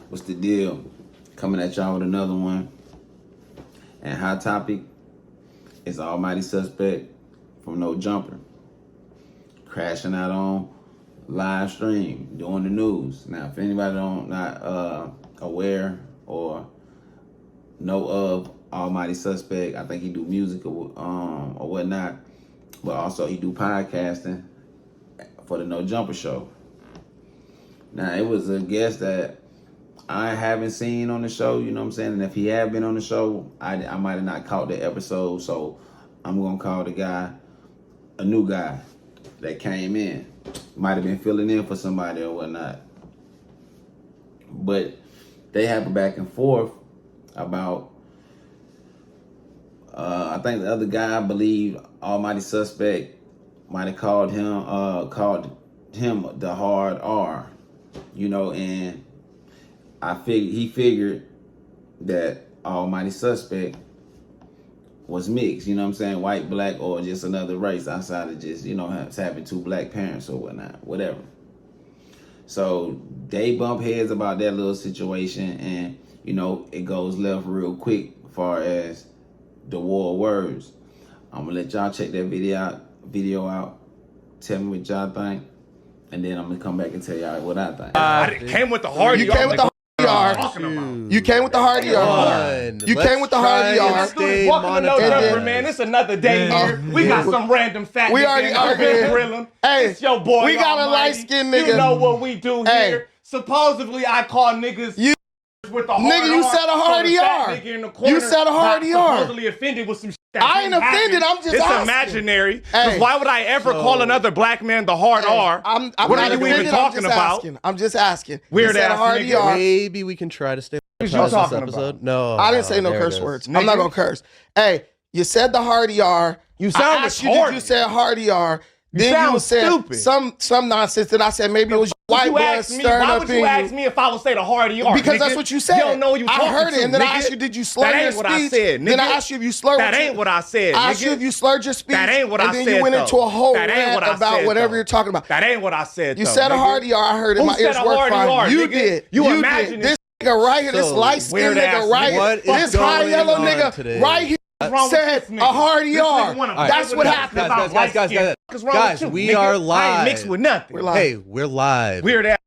What's the deal? Coming at y'all with another one. And hot topic is Almighty Suspect from No Jumper. Crashing out on Livestream, doing the news. Now, if anybody not aware or know of Almighty Suspect, I think he do music or whatnot, but also he do podcasting for the No Jumper show. Now, it was a guest that I haven't seen on the show, you know what I'm saying? And if he had been on the show, I might have not caught the episode, so I'm going to call the guy a new guy that came in. Might have been filling in for somebody or whatnot. But they have a back and forth about, I think the other guy, I believe, Almighty Suspect, might have called him the hard R, you know, and he figured that Almighty Suspect was mixed, you know what I'm saying, white, black, or just another race outside of just, you know, having two black parents or whatnot, whatever. So they bump heads about that little situation, and, you know, it goes left real quick as far as the war of words. I'm gonna let y'all check that video out, tell me what y'all think, and then I'm gonna come back and tell y'all what I think. I came with the hard. You came with the hard. You came with the hard ER. You came with the hard ER. Welcome to No Jumper, man. It's another day here. We got some random fat we already arguing. Grilling. Hey, it's your boy. We got Almighty. A light-skinned nigga. You know what we do here. Hey. Supposedly, I call niggas with the hard nigga, you said a hard ER. You said a hard ER. Supposedly offended with some shit. I ain't offended. I'm just it's asking. imaginary. Because why would I ever call another black man the hard R? I'm what are you even talking about? I'm just asking. Weird ass hard nigga. ER. Maybe we can try to stay on this episode. About? No, I didn't say no curse words. I'm not gonna curse. Hey, you said the hard ER. You sound retarded. You said hard ER. Then you said stupid. some nonsense, and I said maybe it was white blood stirring why up would in you you. ask me if I would say the hard ER? Because nigga? that's what you said. You don't know what you talking I heard it, and then nigga. I asked you, did you slur that your ain't speech? What I said, nigga. Then I asked you if you slurred. That ain't what I said. I asked you if you slurred your speech. That ain't what I said. And then you went into a whole that rant about whatever you're talking about. That ain't what I said. You said a hard ER. I heard it. My ears work fine. You did. You imagine this nigga right here, this light skinned nigga right here, this high yellow nigga right here. Said a hard ER. That's what happened. Guys, we are live. I ain't mixed with nothing. Hey, we're live. Weird ass.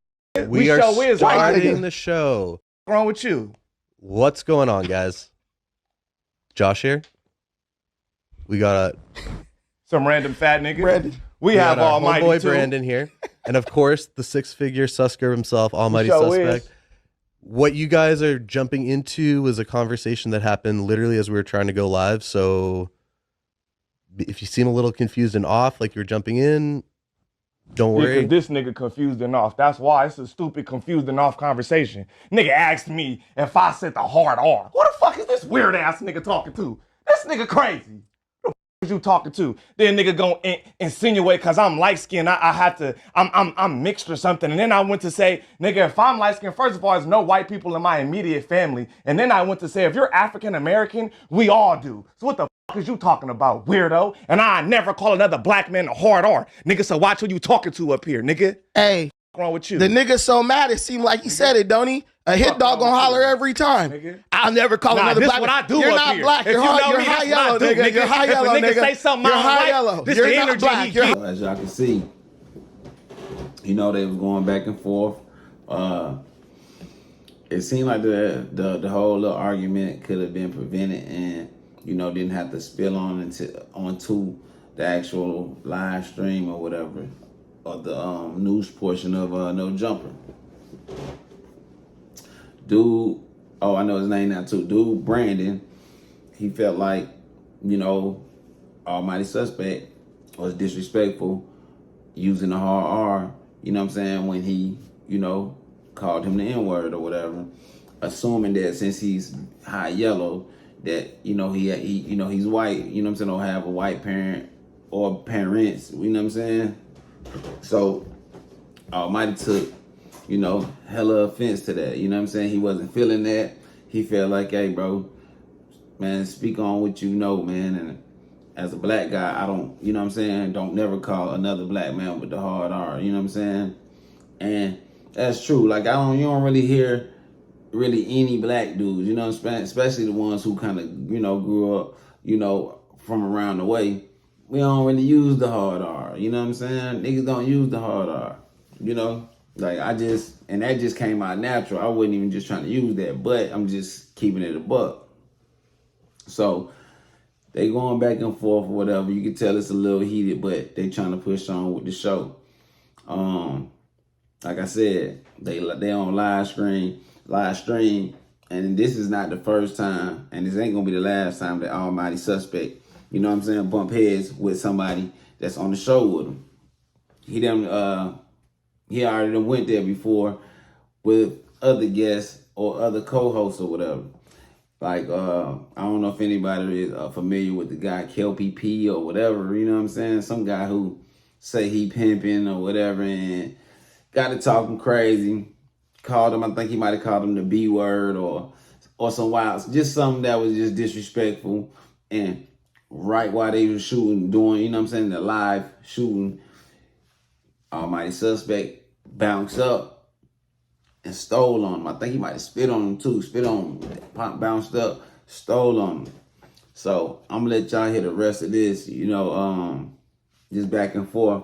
We are starting the show. What's wrong with you? What's going on, guys? Josh here. We got some random fat nigga. Brandon. We have Almighty boy Brandon here, and of course the six-figure Susker himself, Almighty Suspect. What you guys are jumping into was a conversation that happened literally as we were trying to go live. So if you seem a little confused and off, like you're jumping in, don't worry. This nigga confused and off. That's why it's a stupid confused and off conversation. Nigga asked me if I said the hard R. Who the fuck is this weird ass nigga talking to? This nigga crazy. You talking to? Then nigga gonna insinuate because I'm light skinned, I have to, I'm mixed or something. And then I went to say, nigga, if I'm light skinned, first of all, there's no white people in my immediate family. And then I went to say, if you're African American, we all do. So what the fuck is you talking about, weirdo? And I never call another black man a hard R. Nigga, so watch who you talking to up here, nigga. Hey. What's wrong with you? The nigga so mad it seemed like he said it, don't he? A hit dog gonna holler every time. Nigga. I'll never call another black. What I do you're up not here. black. You're high yellow, nigga. You're high yellow, nigga. Say something you're high yellow. This you're the not energy black. As y'all can see, you know, they was going back and forth. It seemed like the whole little argument could have been prevented, and you know, didn't have to spill onto the actual live stream or whatever, or the news portion of No Jumper. Dude, oh, I know his name now too. Dude, Brandon, he felt like, you know, Almighty Suspect was disrespectful using the hard R, you know what I'm saying, when he, you know, called him the N-word or whatever, assuming that since he's high yellow, that, you know, he you know, he's white, you know what I'm saying, or have a white parent or parents, you know what I'm saying? So Almighty took, you know, hella offense to that. You know what I'm saying? He wasn't feeling that. He felt like, hey, bro, man, speak on what you know, man. And as a black guy, I don't, you know what I'm saying, don't never call another black man with the hard R, you know what I'm saying? And that's true. Like, you don't really hear really any black dudes, you know what I'm saying? Especially the ones who kind of, grew up, from around the way. We don't really use the hard R, you know what I'm saying? Niggas don't use the hard R, Like and that just came out natural. I wasn't even just trying to use that, but I'm just keeping it a buck. So they going back and forth or whatever. You can tell it's a little heated, but they trying to push on with the show. Like I said, they on live stream, and this is not the first time, and this ain't gonna be the last time that Almighty Suspect, bump heads with somebody that's on the show with him. He already went there before with other guests or other co-hosts or whatever. Like, I don't know if anybody is familiar with the guy Kelpie P or whatever, you know what I'm saying? Some guy who say he pimping or whatever and got to talking crazy. Called him, I think he might have called him the B word or some wild, just something that was just disrespectful. And right while they were shooting, doing, the live shooting, Almighty Suspect bounced up and stole on him. I think he might have spit on him too. Bounced up, stole on him. So I'm gonna let y'all hear the rest of this, just back and forth,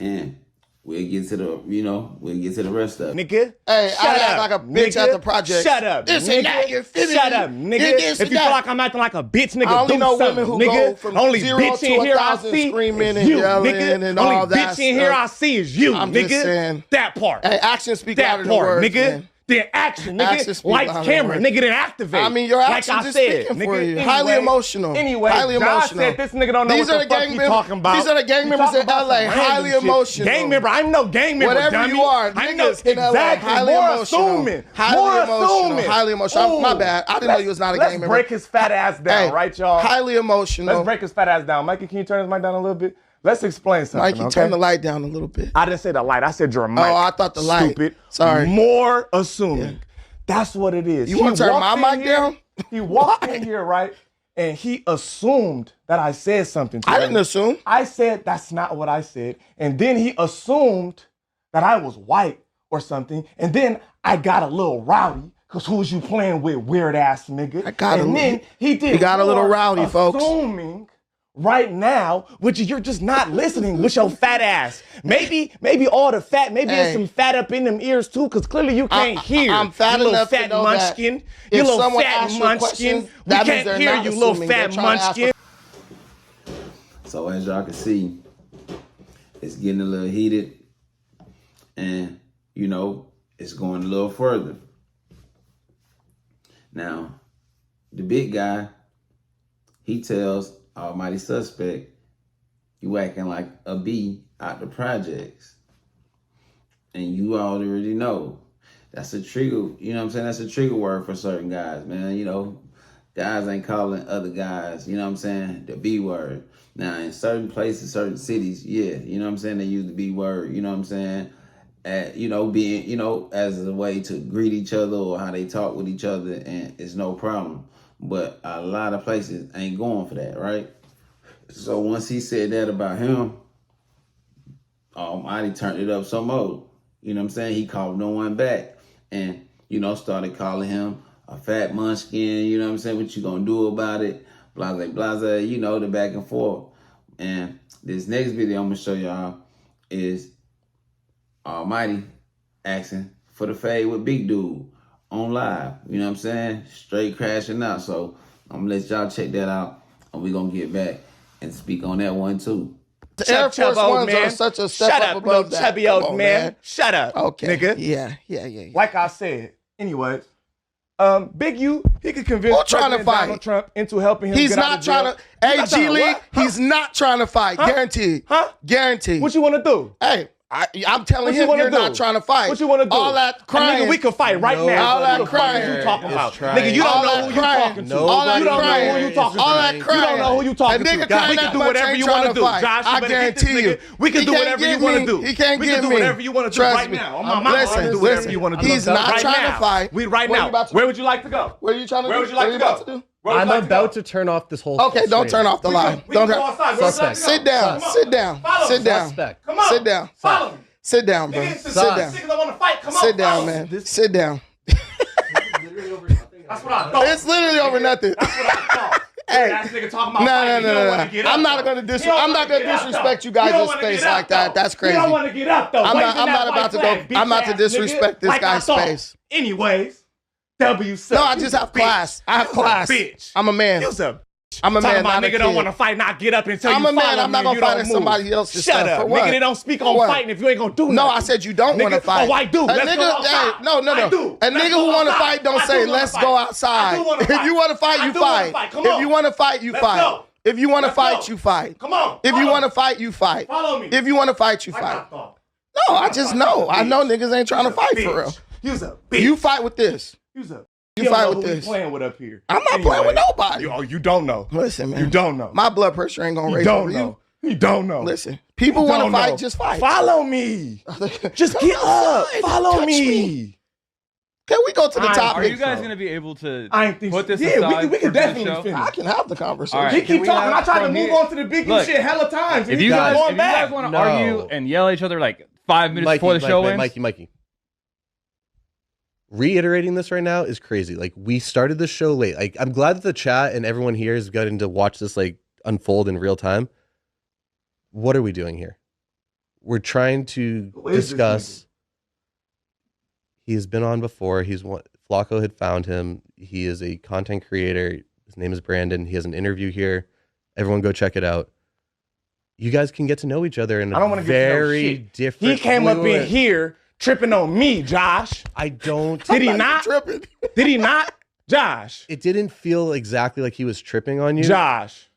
and we'll get to the rest of it. Nigga, hey, I act like a bitch nigga. at the project. Shut up, this nigga. And that, you feel me? Shut up, nigga. If you feel like I'm acting like a bitch, nigga, I only do know something, women who nigga. go from only 0 bitch to in here I 1,000 see screaming is and you, yelling nigga. and only all that bitch in here stuff. I see is you, I'm nigga. just saying. That part. Hey, actions speak That louder than part, words, nigga. man. Then action, nigga. Actions speak Lights, louder camera, than nigga, then activate. I mean, your actions like I is said, speaking nigga, for you. anyway, Highly emotional. Anyway, highly God emotional. said this nigga don't know These what are the fuck gang he members. talking about. These are the gang He members talking in about LA. some random Highly shit. emotional. Gang member. I'm no gang member, Whatever dummy. you are, I'm no, niggas in LA. exactly. Highly More emotional. assuming. Highly More emotional. assuming. Highly emotional. My bad. I didn't know you was not a gang member. Let's break his fat ass down, Hey, right, y'all? Highly emotional. Let's break his fat ass down. Mikey, can you turn his mic down a little bit? Let's explain something, Mikey, okay? turn the light down a little bit. I didn't say the light. I said your mic. Oh, I thought the light. Stupid. Sorry. More assuming. Yeah. That's what it is. You want to turn my mic down? He walked in here, right? And he assumed that I said something to him. I didn't assume. I said that's not what I said. And then he assumed that I was white or something. And then I got a little rowdy. Cause who was you playing with, weird ass nigga? Then he did. He got a little rowdy, folks. Assuming right now, which you're just not listening with your fat ass. Maybe all the fat, there's some fat up in them ears too, because clearly you can't hear. I'm fat you enough little fat to know munchkin. that You if little someone fat asks you munchkin. questions, We that means can't they're hear not you, little assuming. fat They're trying to ask munchkin. So as y'all can see, it's getting a little heated, and it's going a little further. Now, the big guy, he tells Almighty Suspect, you acting like a B out the projects. And you already know. That's a trigger, that's a trigger word for certain guys, man. Guys ain't calling other guys, the B word. Now, in certain places, certain cities, yeah, they use the B word, being, as a way to greet each other or how they talk with each other, and it's no problem. But a lot of places ain't going for that, right? So once he said that about him, Almighty turned it up some more. He called no one back and, started calling him a fat munchkin, what you gonna do about it? Blase, the back and forth. And this next video I'm gonna show y'all is Almighty asking for the fade with Big Dude on live. Straight crashing out. So I'm gonna let y'all check that out, and we're gonna get back and speak on that one too. The Air Force Ones are such a step up above that. Chubby old man. Shut up, okay, nigga. Yeah. Like I said, anyways, Big U, he could convince President Donald Trump into helping him. He's get not trying to. Hey, G League, he's not trying to fight. Guaranteed. Guaranteed. What you want to do? Hey. I'm telling him you're not trying to fight. What you want to do? All that crying. Nigga, we can fight right now. All that crying. What you talking about? Nigga, you don't know who you talking to. All that you don't know who you talking to. All that crying. You don't know who you talking to. We can do whatever you want to do. Josh, I guarantee you. We can do whatever you want to do. He can't we get can me. do whatever you want to do right now. Listen, do whatever you want to do. He's not trying to fight. Right now. Where would you like to go? Where are you trying to Where would you like to go? I'm about to turn off this whole. Okay, don't turn off the line. Don't Suspect. Sit down. Sit down. Sit down. Come on. Sit down. Follow me. Sit down, bro. Sit down. Niggas that want to fight, come on. Sit down, man. Sit down. That's what I thought. It's literally over nothing. That's what I thought. Hey, that nigga talking about no. I'm not gonna disrespect you guys' space like that. That's crazy. You don't want to get up though. I'm not about to go. I'm about to disrespect this guy's space. Anyways, W. No, I just have class. I have class. Bitch. I'm a man. I'm a man. My nigga don't want to fight, not get up until you follow me. I'm a man. I'm not gonna fight in somebody else's stuff. Shut up, nigga. They don't speak on fighting if you ain't gonna do nothing. No, I said you don't want to fight. Oh, I do. Let's go outside. No. A nigga who want to fight don't say let's go outside. If you want to fight, you fight. If you want to fight, you fight. If you want to fight, you fight. Come on. If you want to fight, you fight. Follow me. If you want to fight, you fight. No, I just know. I know niggas ain't trying to fight for real. You fight with this. You fight with this. Playing with up here. I'm not playing with nobody. You don't know. Listen, man. You don't know. My blood pressure ain't gonna raise over you. You don't know. Listen, people want to fight, just fight. Follow me. Just get up. Follow me. Can we go to the topic? Are you guys going to be able to put this aside? Yeah, we can definitely finish. I can have the conversation. Right. He keep talking. I tried to move on to the Biggie shit hella times. If you guys want to argue and yell at each other like 5 minutes before the show ends. Mikey. Reiterating this right now is crazy. Like, we started the show late. Like, I'm glad that the chat and everyone here is getting to watch this like unfold in real time. What are we doing here? We're trying to discuss. He has been on before. Flacco had found him. He is a content creator. His name is Brandon. He has an interview here. Everyone go check it out. You guys can get to know each other in a very different. He came up in here tripping on me, Josh. I don't. Did he not? Tripping. Did he not? Josh. It didn't feel exactly like he was tripping on you. Josh.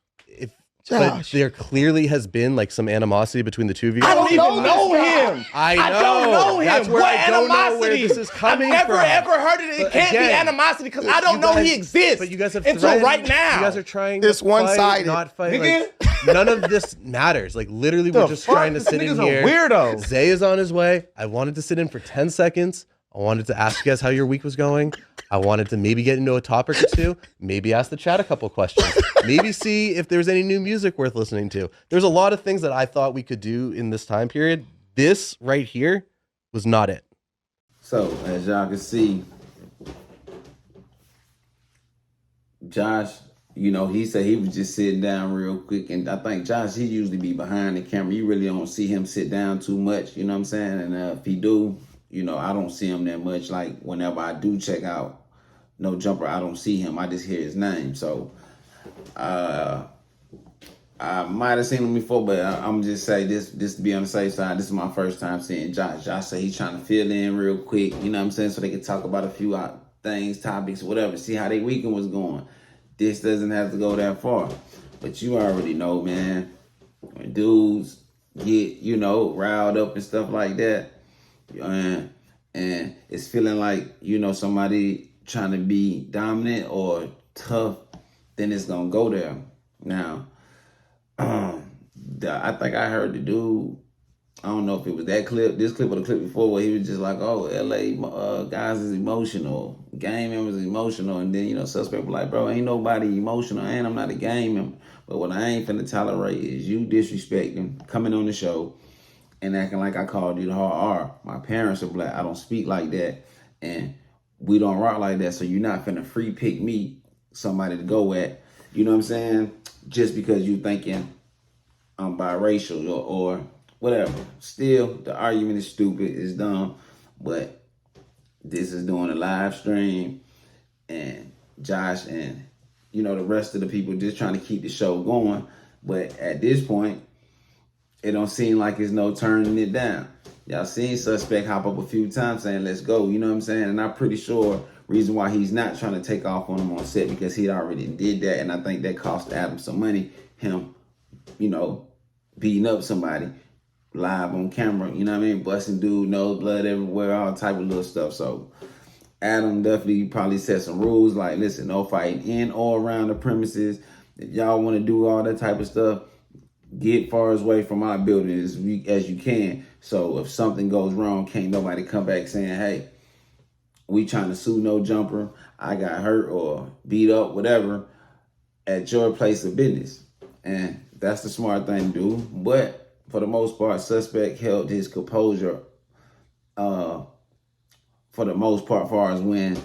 But there clearly has been like some animosity between the two of you. I don't even know him. I don't know him. That's where what I don't animosity? know where this is coming I've never from. ever heard it. It can't be animosity because I don't know he exists. But you guys have until right now. You guys are trying this to one-sided. not fight. Like, none of this matters. Like, literally, we're just trying to sit in here. Weirdo. Zay is on his way. I wanted to sit in for 10 seconds. I wanted to ask you guys how your week was going. I wanted to maybe get into a topic or two. Maybe ask the chat a couple questions. Maybe see if there's any new music worth listening to. There's a lot of things that I thought we could do in this time period. This right here was not it. So, as y'all can see, Josh, he said he was just sitting down real quick. And I think Josh, he usually be behind the camera. You really don't see him sit down too much, you know what I'm saying? And if he do, I don't see him that much. Like, whenever I do check out No Jumper, I don't see him. I just hear his name. So, I might have seen him before, but I'm just say this to be on the safe side. This is my first time seeing Josh. Josh said he's trying to fill in real quick, you know what I'm saying? So they can talk about a few things, topics, whatever. See how their weekend was going. This doesn't have to go that far. But you already know, man, when dudes get, riled up and stuff like that, and it's feeling like, somebody trying to be dominant or tough, then it's going to go there. Now, I think I heard the dude, I don't know if it was this clip or the clip before, where he was just like, oh, LA guys is emotional, gang members is emotional, and then, suspect was like, bro, ain't nobody emotional, and I'm not a gang member, but what I ain't finna tolerate is you disrespecting, coming on the show, and acting like I called you the hard R. My parents are black. I don't speak like that. And we don't rock like that. So you're not finna free pick me, somebody to go at. You know what I'm saying? Just because you thinking I'm biracial or whatever. Still, the argument is stupid. It's dumb. But this is doing a live stream. And Josh and, the rest of the people just trying to keep the show going. But at this point, it don't seem like there's no turning it down. Y'all seen Suspect hop up a few times saying, let's go, you know what I'm saying? And I'm pretty sure reason why he's not trying to take off on him on set because he already did that. And I think that cost Adam some money, him, beating up somebody live on camera, you know what I mean? Busting dude, nose blood everywhere, all type of little stuff. So Adam definitely probably set some rules like, listen, no fighting in or around the premises. If y'all want to do all that type of stuff, get far away from our building as you can. So if something goes wrong, can't nobody come back saying, hey, we trying to sue No Jumper, I got hurt or beat up, whatever, at your place of business. And that's the smart thing to do. But for the most part, Suspect held his composure for the most part, far as when,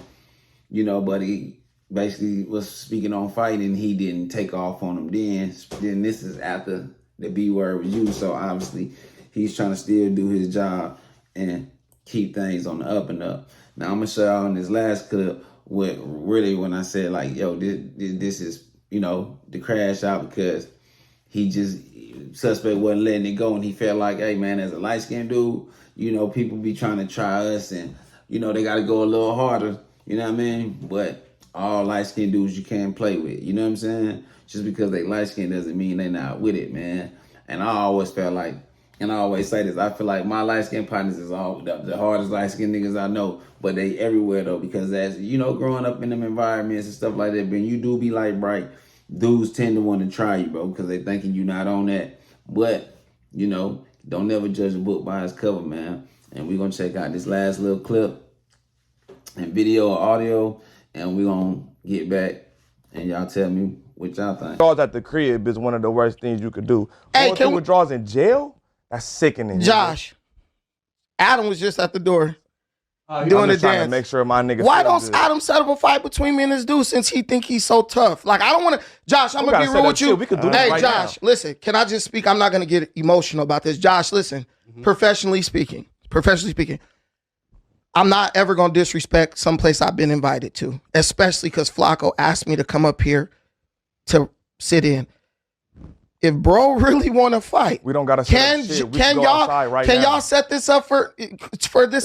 but he basically was speaking on fighting. He didn't take off on him then this is after the B word was used. So obviously he's trying to still do his job and keep things on the up and up. Now I'm gonna show y'all in this last clip what really when I said like, yo, this is, you know, the crash out because he just, suspect wasn't letting it go and he felt like, hey man, as a light-skinned dude, you know, people be trying to try us and, you know, they gotta go a little harder, you know what I mean? But all light-skinned dudes you can't play with, you know what I'm saying? Just because they light-skinned doesn't mean they not with it, man. And I always felt like, and I always say this, I feel like my light-skinned partners is all the hardest light-skinned niggas I know, but they everywhere though, because as, you know, growing up in them environments and stuff like that, when you do be light bright, dudes tend to want to try you, bro, because they thinking you not on that. But, you know, don't never judge a book by its cover, man. And we're going to check out this last little clip and video or audio, and we're going to get back, and y'all tell me what y'all think. Withdrawals at the crib is one of the worst things you could do. Hey, Going through withdrawals in jail? That's sickening. Josh, Adam was just at the door I'm doing the just trying dance. to make sure my nigga. Why feel don't good. Adam set up a fight between me and this dude since he think he's so tough? Like, I don't want to. Josh, I'm We going to gotta be set real up with you. shit. We could do this Hey, right Josh, now. listen. Can I just speak? I'm not going to get emotional about this. Josh, listen. Professionally speaking, I'm not ever going to disrespect someplace I've been invited to, especially because Flacco asked me to come up here to sit in. If bro really want to fight, We don't gotta set up shit. We can go outside right can now. y'all set this up for this?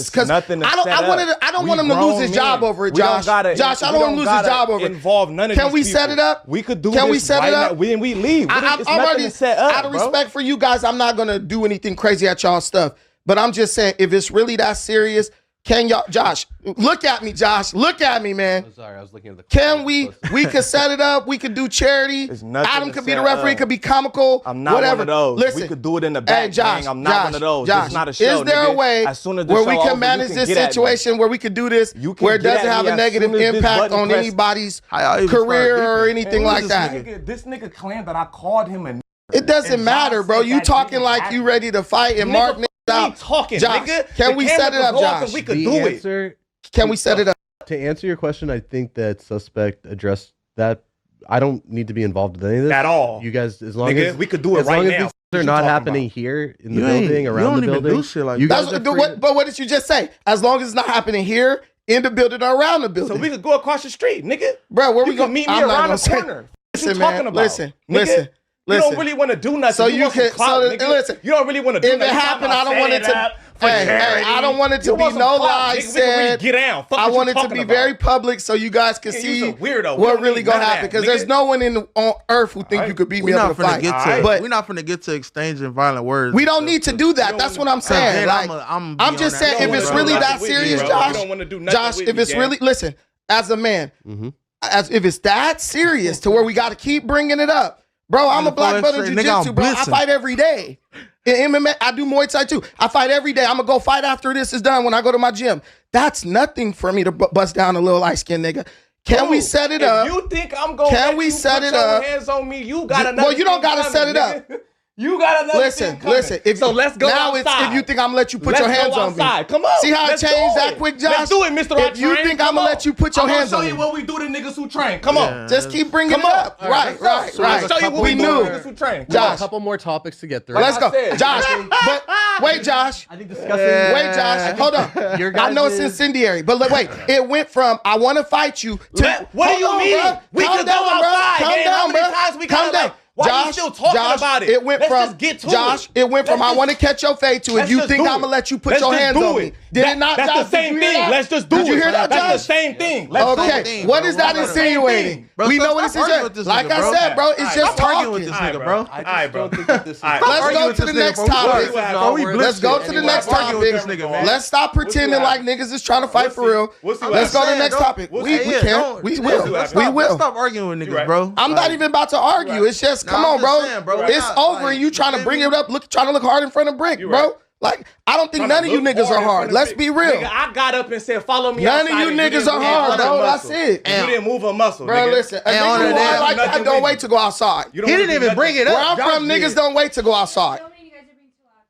It's Because I nothing to don't set up. I don't We want him to lose grown his job men. over it, We don't Josh. gotta- Josh, I we don't want him to lose his gotta job over it. involve none of Can these we set people. it up? We could do Can this we set right it up? now. When we leave. It's I'm nothing already to set up, out of bro. respect for you guys. I'm not gonna do anything crazy at y'all stuff. But I'm just saying, if it's really that serious, can y'all, Josh? Look at me, Josh. Look at me, man. I'm sorry, I was looking at the. Can we could set it up. We could do charity. There's nothing Adam to could be the set referee. It up. could be comical. I'm not whatever. one of those. Listen, We could do it in the back. hey, Josh, gang. I'm not one of those. Josh, It's not a show, is there nigga. a way As soon as the where show we over, can you manage can this get at me. situation where we could do this You can where it get doesn't at have me a as negative soon as this impact button on press. anybody's How y'all even start career or beefing? anything Who like is that? This nigga claimed that I called him a. It doesn't And matter, Josh bro. said You that talking didn't like happen. you ready to fight and Nigga, Mark niggas we out. talking, Josh, nigga. can The we set camera it up, could go off Josh? and we could The do it. answer, Can we set it up? to answer your question, I think that suspect addressed that. I don't need to be involved in any of this At all. You guys, as long Nigga, as we could do it as right long now. as these What things you are not talking happening about? here in the You ain't- building, you around don't the even building. do shit like you that. guys are free. But what did you just say? As long as it's not happening here, in the building or around the building. So we could go across the street, nigga. Bro, where You we can gonna meet me I'm not around gonna the say- corner. What you Listen, talking man. about? Listen. You Listen. don't really want to do nothing. So you want some can- clout, so nigga. listen. You don't really want to do If it nothing. You happened, talking I don't about want it set to. up for Hey, charity. I don't want it to You be want some no clout, lies nigga. We can really said. get down. Fuck I what you want it to talking be about. very public so you guys can Yeah, see you's a weirdo. We what don't really need gonna none of happen. that, Because nigga. there's no one on earth who think Alright. you could beat We're me up not in a finna fight. get to. Alright. But We're not finna get to exchanging violent words. we don't need to do that. That's what I'm saying. Then Like, I'm I'm just saying, You if don't it's wanna really do that nothing with me, serious, bro. Josh, You don't wanna do nothing Josh, with if me, it's gang. really, listen, as a man, Mm-hmm. as if it's that serious to where we got to keep bringing it up, bro. I'm a black belt in Say, nigga, jiu-jitsu, I'm bro. I blitzing. fight every day. In MMA, I do Muay Thai too. I fight every day. I'm gonna go fight after this is done when I go to my gym. That's nothing for me to bust down a little light skinned nigga. Can we set it up? If you think I'm going Can to we set it up? hands on me, you got Well, another you don't thing gotta coming, set it up. nigga. You got another Listen, thing coming. listen. If So let's go now. outside. It's if you think I'm gonna let you put Let's your hands go on me. outside. Come on. See how Let's it changed do that it. quick, Josh? Let's do it, Mr. If you think I'm gonna let you put your hands on I'm me, gonna show you what we do to niggas who train. Come on. just keep bringing Come it on. up. All Right, let's go. right. Let's show you what We we do to knew. niggas who train. Come We have Josh. a couple more topics to get through. Let's go, I said. Josh. But wait, Josh. I think discussing. Wait, Josh. Hold on. Your I know guys' it's incendiary, but look, wait. It went from I want to fight you to What do you Hold on, mean? bruh. We Calm could down, go bruh. outside. Calm gang. How down, many bro. times we Calm gotta, down. like, why you still talking about it? It went Let's from just get to Josh. it. It went from Let's I want to catch your fade to if Let's you just think do I'm it. gonna let you put Let's your just hands do on it. me. Did it not, That's Josh? the same Did you hear thing. that? Let's just do it. Did you hear that, That's Josh? the same thing. Let's do Okay, it. what is that That's the same insinuating? thing. Bro, We stop know what it's arguing with this insinuating. Like nigga, I bro. said, bro, it's Alright, just Stop arguing with talking. this nigga, bro. I just Alright, bro. don't think that this is. Alright, Let's arguing go with to this the nigga, next bro. We topic. arguing with this nigga, bro. We Let's go blitzing. to the Anyway, next arguing with topic. this nigga, man. Let's stop pretending like niggas is trying to fight for real. We'll see what Let's go to the happens. next topic. We'll We see. can. Don't- We yeah, will. let's We stop- will. Let's stop arguing with niggas, right. bro. I'm not even about to argue. It's just, come Nah, on, I'm bro. just saying, bro. It's Not, over, like, and you trying to you bring feel it up, trying to look hard in front of brick, You bro. right. Like, I don't think none of you niggas are hard. Let's be real. Nigga, I got up and said, follow me None outside. of you and niggas didn't are move hard, a bro. muscle. That's it. You didn't move a muscle, Bro, nigga. listen, a And nigga on who to hard that, like that nothing don't with wait me. to go outside. You don't He wanna didn't do even bring nothing. it up. Where I'm Josh from, did. niggas don't wait to go outside.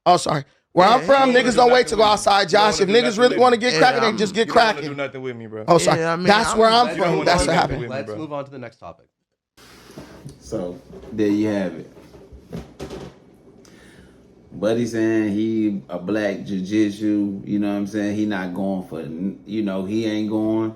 Oh, sorry. Where I'm Yeah, from, yeah, niggas don't wait to go outside, Josh. If niggas really want to get cracking, they just get You don't wanna do cracking. nothing with me, bro. Oh, sorry. Yeah, I mean, That's where I'm You don't from. wanna That's do what nothing happened. with me, Let's bro. move on to the next topic. So there you have it. Buddy saying he a black jiu-jitsu, you know what I'm saying? He not going for, you know, he ain't going.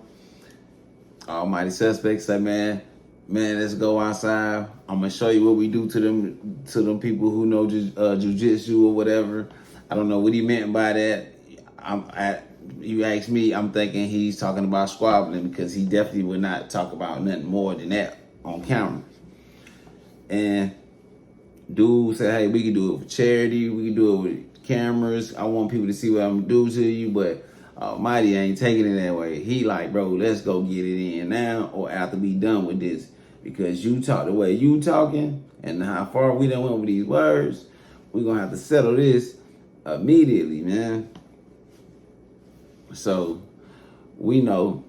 Almighty Suspect say, man, let's go outside. I'm gonna show you what we do to them people who know jiu-jitsu or whatever. I don't know what he meant by that. You ask me, I'm thinking he's talking about squabbling because he definitely would not talk about nothing more than that on camera. And dude said, hey, we can do it for charity. We can do it with cameras. I want people to see what I'm gonna do to you, but Almighty ain't taking it that way. He like, bro, let's go get it in now or after we done with this. Because you talk the way you talking and how far we done went with these words, we're gonna have to settle this immediately, man. So we know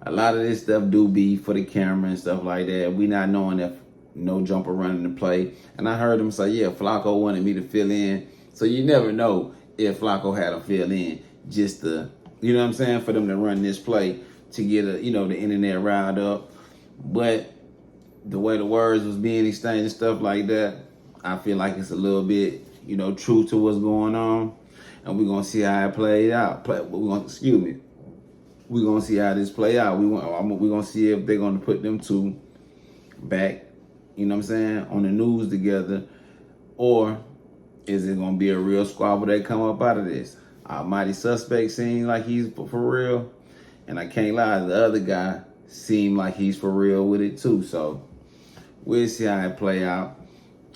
a lot of this stuff do be for the camera and stuff like that. We not knowing if no jumper running the play. And I heard him say, yeah, Flacco wanted me to fill in. So you never know if Flacco had to fill in just to, you know what I'm saying, for them to run this play to get the internet riled up. But the way the words was being exchanged and stuff like that, I feel like it's a little bit, true to what's going on. And we're going to see how it played out. We're going to see how this play out. We're going to see if they're going to put them two back, you know what I'm saying, on the news together, or is it going to be a real squabble that come up out of this? Almighty Suspect seems like he's for real, and I can't lie, the other guy seemed like he's for real with it too, so we'll see how it play out.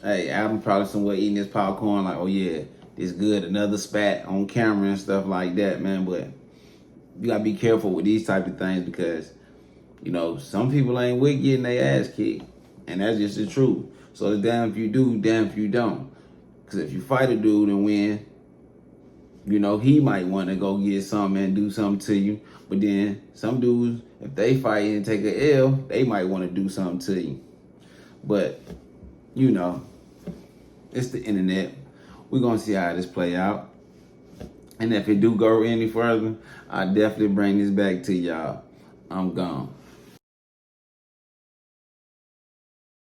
Hey, Adam probably somewhere eating his popcorn like, oh yeah, this good, another spat on camera and stuff like that, man, but you gotta be careful with these type of things because, some people ain't with getting their ass kicked, and that's just the truth. So damn if you do, damn if you don't. Because if you fight a dude and win, he might want to go get something and do something to you. But then some dudes, if they fight and take a L, they might want to do something to you. But, it's the internet. We're going to see how this play out. And if it do go any further, I'll definitely bring this back to y'all. I'm gone.